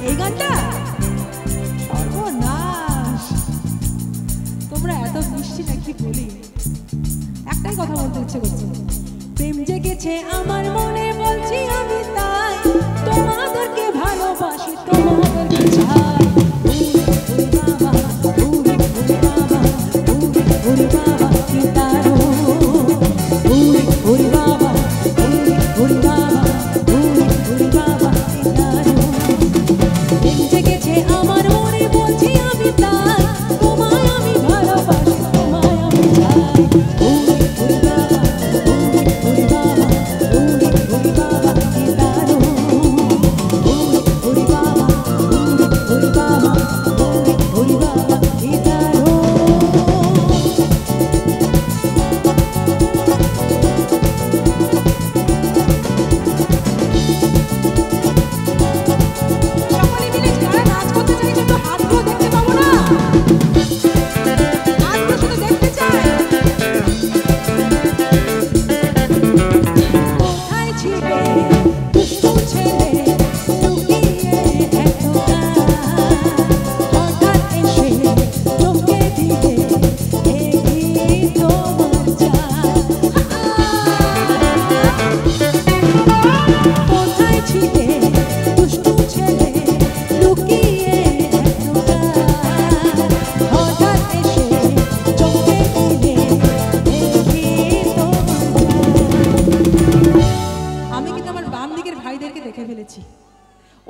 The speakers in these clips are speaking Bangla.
এই গানটা সর্বনাশ। তোমরা এত মিষ্টি নাকি বলি, একটাই কথা বলতে ইচ্ছে করছে। প্রেম জেগেছে আমার মনে, বলছি আমি তাই, তোমাদেরকে ভালোবাসি, তোমাদেরকে চাই।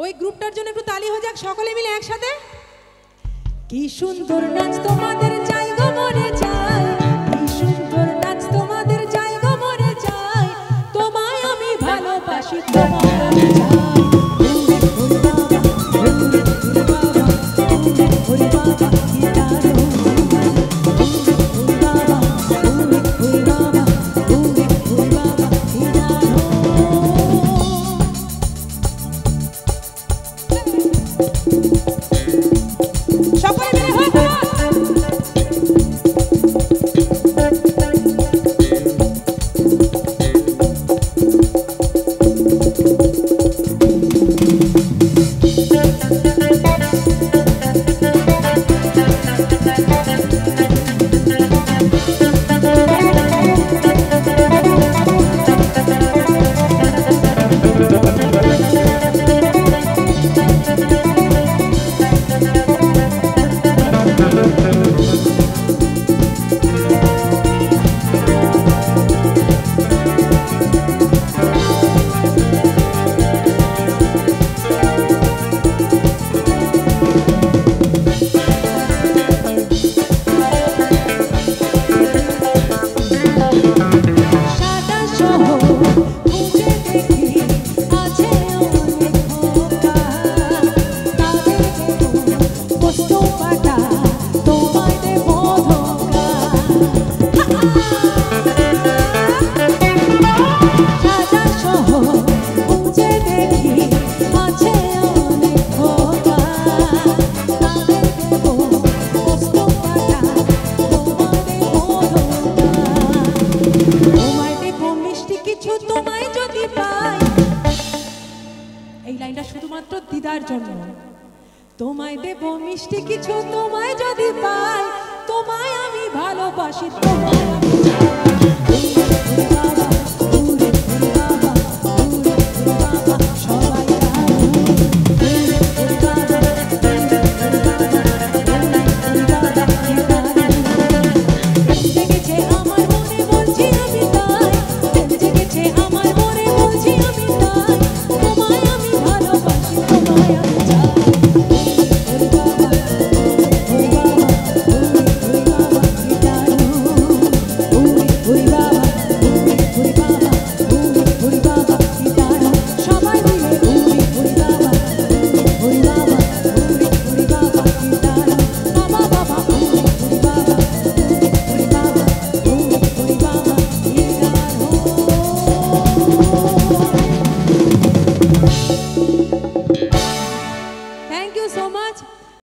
ওই গ্রুপটার জন্য একটু তালি হয়ে যাক সকলে মিলে একসাথে। কি সুন্দর নাচ তোমাদের জায়গা মরে যায়, কি সুন্দর নাচ তোমাদের জায়গা মরে যায়, তোমায় আমি ভালোবাসি, তোমায় আমি চাই। তোমায় দেব মিষ্টি কিছু, তোমায় যদি পাই, তোমায় আমি ভালোবাসি, তোমায় আমি চাই।